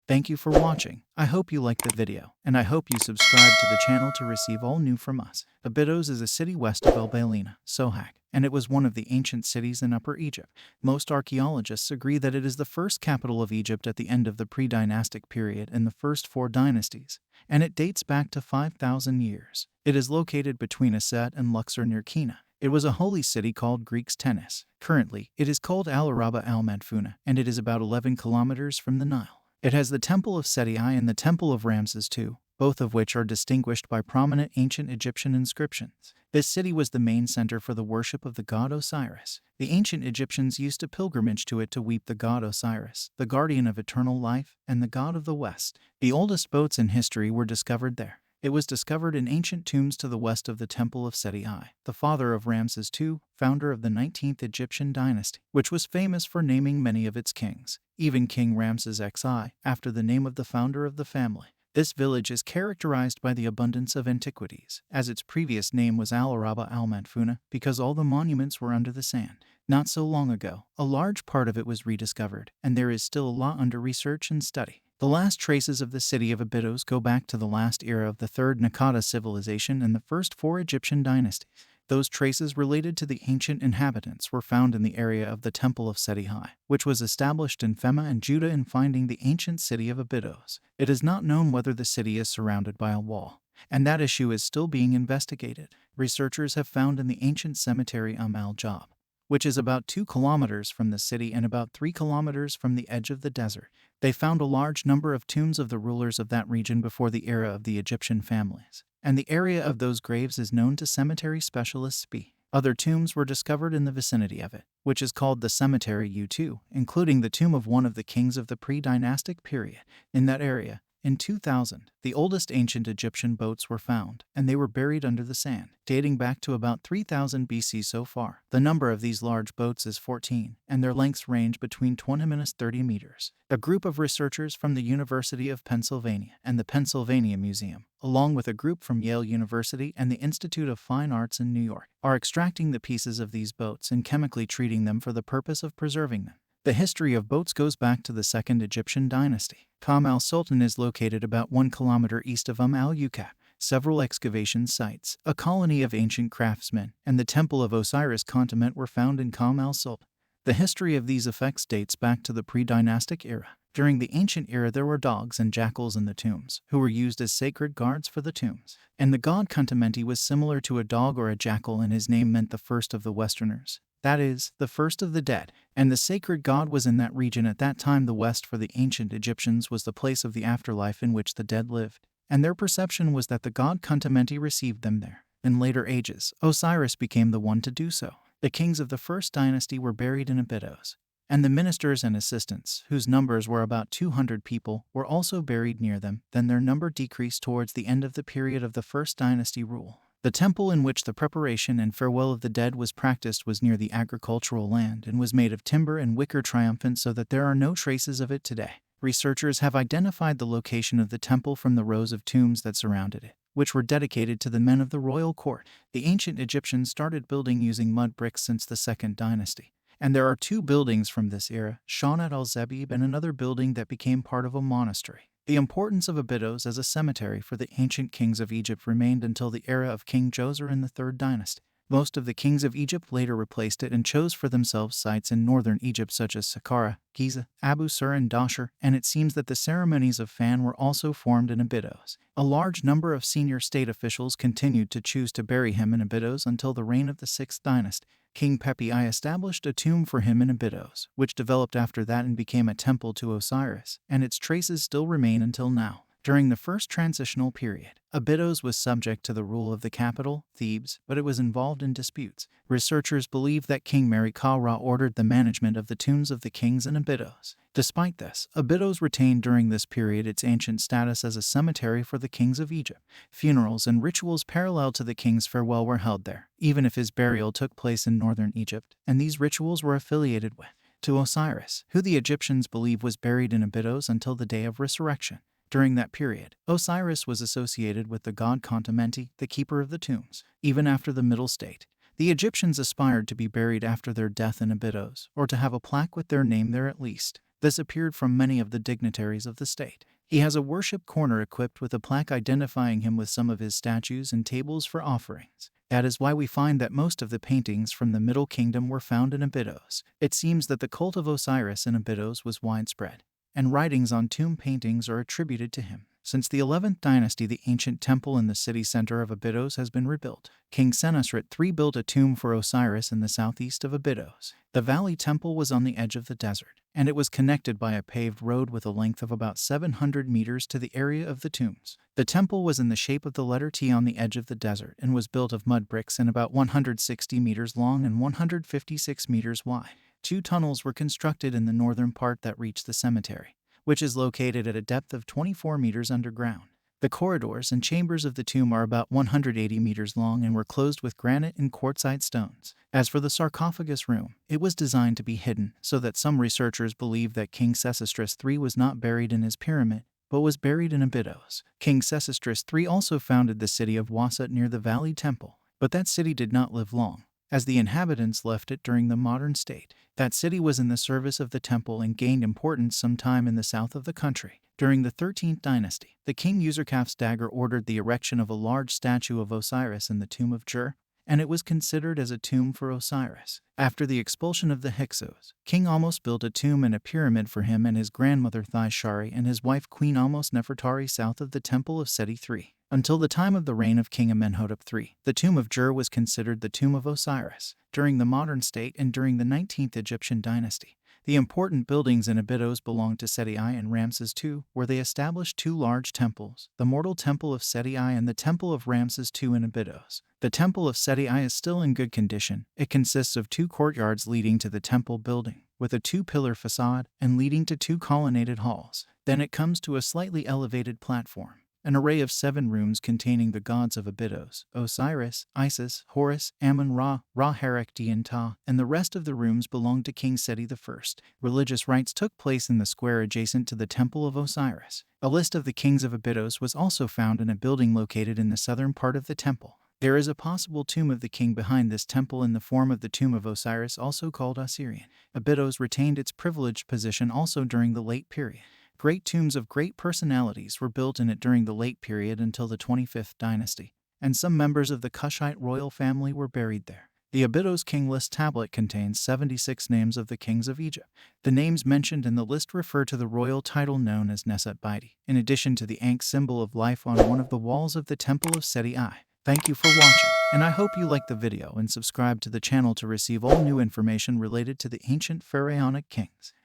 Thank you for watching. I hope you liked the video, and I hope you subscribe to the channel to receive all new from us. Abydos is a city west of Balina, Sohag, and it was one of the ancient cities in Upper Egypt. Most archaeologists agree that it is the first capital of Egypt at the end of the pre-dynastic period in the first 4 dynasties, and it dates back to 5,000 years. It is located between Assiut and Luxor near Qena. It was a holy city called Greeks Tennis. Currently, it is called Al-Araba Al-Madfuna, and it is about 11 kilometers from the Nile. It has the Temple of Seti I and the Temple of Ramses II, both of which are distinguished by prominent ancient Egyptian inscriptions. This city was the main center for the worship of the god Osiris. The ancient Egyptians used to pilgrimage to it to weep the god Osiris, the guardian of eternal life and the god of the West. The oldest boats in history were discovered there. It was discovered in ancient tombs to the west of the Temple of Seti I, the father of Ramses II, founder of the 19th Egyptian dynasty, which was famous for naming many of its kings, even King Ramses XI, after the name of the founder of the family. This village is characterized by the abundance of antiquities, as its previous name was Al-Araba Al-Madfuna, because all the monuments were under the sand. Not so long ago, a large part of it was rediscovered, and there is still a lot under research and study. The last traces of the city of Abydos go back to the last era of the third Naqada civilization and the first 4 Egyptian dynasties. Those traces related to the ancient inhabitants were found in the area of the Temple of Seti I, which was established in Fema and Judah in finding the ancient city of Abydos. It is not known whether the city is surrounded by a wall, and that issue is still being investigated. Researchers have found in the ancient cemetery al-Jab, which is about 2 kilometers from the city and about 3 kilometers from the edge of the desert. They found a large number of tombs of the rulers of that region before the era of the Egyptian families, and the area of those graves is known to cemetery specialists. Other tombs were discovered in the vicinity of it, which is called the cemetery U2, including the tomb of one of the kings of the pre-dynastic period. In that area, in 2000, the oldest ancient Egyptian boats were found, and they were buried under the sand, dating back to about 3000 BC so far. The number of these large boats is 14, and their lengths range between 20 and 30 meters. A group of researchers from the University of Pennsylvania and the Pennsylvania Museum, along with a group from Yale University and the Institute of Fine Arts in New York, are extracting the pieces of these boats and chemically treating them for the purpose of preserving them. The history of boats goes back to the Second Egyptian dynasty. Al-Sultan is located about 1 kilometer east of al-Ukab. Several excavation sites, a colony of ancient craftsmen, and the Temple of Osiris continent were found in Al-Sultan. The history of these effects dates back to the pre-dynastic era. During the ancient era there were dogs and jackals in the tombs, who were used as sacred guards for the tombs. And the god Khontamenti was similar to a dog or a jackal, and his name meant the first of the Westerners. That is, the first of the dead, and the sacred god was in that region at that time. The West for the ancient Egyptians was the place of the afterlife in which the dead lived, and their perception was that the god Khontamenti received them there. In later ages, Osiris became the one to do so. The kings of the first dynasty were buried in Abydos, and the ministers and assistants, whose numbers were about 200 people, were also buried near them. Then their number decreased towards the end of the period of the first dynasty rule. The temple in which the preparation and farewell of the dead was practiced was near the agricultural land and was made of timber and wicker triumphant, so that there are no traces of it today. Researchers have identified the location of the temple from the rows of tombs that surrounded it, which were dedicated to the men of the royal court. The ancient Egyptians started building using mud bricks since the second dynasty, and there are 2 buildings from this era, Shanat al-Zebib and another building that became part of a monastery. The importance of Abydos as a cemetery for the ancient kings of Egypt remained until the era of King Djoser in the 3rd dynasty. Most of the kings of Egypt later replaced it and chose for themselves sites in northern Egypt such as Saqqara, Giza, Abu Sur and Dahshur, and it seems that the ceremonies of Fan were also formed in Abydos. A large number of senior state officials continued to choose to bury him in Abydos until the reign of the 6th dynasty. King Pepi I established a tomb for him in Abydos, which developed after that and became a temple to Osiris, and its traces still remain until now. During the first transitional period, Abydos was subject to the rule of the capital, Thebes, but it was involved in disputes. Researchers believe that King Mary Ka-Ra ordered the management of the tombs of the kings in Abydos. Despite this, Abydos retained during this period its ancient status as a cemetery for the kings of Egypt. Funerals and rituals parallel to the king's farewell were held there, even if his burial took place in northern Egypt, and these rituals were affiliated to Osiris, who the Egyptians believe was buried in Abydos until the day of resurrection. During that period, Osiris was associated with the god Khontamenti, the keeper of the tombs. Even after the Middle State, the Egyptians aspired to be buried after their death in Abydos, or to have a plaque with their name there at least. This appeared from many of the dignitaries of the state. He has a worship corner equipped with a plaque identifying him with some of his statues and tables for offerings. That is why we find that most of the paintings from the Middle Kingdom were found in Abydos. It seems that the cult of Osiris in Abydos was widespread, and writings on tomb paintings are attributed to him. Since the 11th dynasty, the ancient temple in the city center of Abydos has been rebuilt. King Senusret III built a tomb for Osiris in the southeast of Abydos. The valley temple was on the edge of the desert, and it was connected by a paved road with a length of about 700 meters to the area of the tombs. The temple was in the shape of the letter T on the edge of the desert and was built of mud bricks and about 160 meters long and 156 meters wide. 2 tunnels were constructed in the northern part that reached the cemetery, which is located at a depth of 24 meters underground. The corridors and chambers of the tomb are about 180 meters long and were closed with granite and quartzite stones. As for the sarcophagus room, it was designed to be hidden, so that some researchers believe that King Sesostris III was not buried in his pyramid, but was buried in Abydos. King Sesostris III also founded the city of Wasat near the Valley Temple, but that city did not live long, as the inhabitants left it during the modern state. That city was in the service of the temple and gained importance sometime in the south of the country. During the 13th dynasty, the king Userkaf's dagger ordered the erection of a large statue of Osiris in the tomb of Jur, and it was considered as a tomb for Osiris. After the expulsion of the Hyksos, King Ahmose built a tomb and a pyramid for him and his grandmother Thai-Shari and his wife Queen Ahmose Nefertari south of the Temple of Seti I. Until the time of the reign of King Amenhotep III, the tomb of Jur was considered the tomb of Osiris. During the modern state and during the 19th Egyptian dynasty, the important buildings in Abydos belonged to Seti I and Ramses II, where they established 2 large temples, the mortal Temple of Seti I and the Temple of Ramses II in Abydos. The Temple of Seti I is still in good condition. It consists of 2 courtyards leading to the temple building, with a 2-pillar facade, and leading to 2 colonnaded halls. Then it comes to a slightly elevated platform. An array of 7 rooms containing the gods of Abydos, Osiris, Isis, Horus, Amun-Ra, Ra-Harekti and Ta, and the rest of the rooms belonged to King Seti I. Religious rites took place in the square adjacent to the Temple of Osiris. A list of the kings of Abydos was also found in a building located in the southern part of the temple. There is a possible tomb of the king behind this temple in the form of the tomb of Osiris, also called Osirian. Abydos retained its privileged position also during the late period. Great tombs of great personalities were built in it during the late period until the 25th dynasty, and some members of the Kushite royal family were buried there. The Abydos King List tablet contains 76 names of the kings of Egypt. The names mentioned in the list refer to the royal title known as Nesut Baiti, in addition to the Ankh symbol of life on one of the walls of the Temple of Seti I. Thank you for watching, and I hope you liked the video and subscribe to the channel to receive all new information related to the ancient pharaonic kings.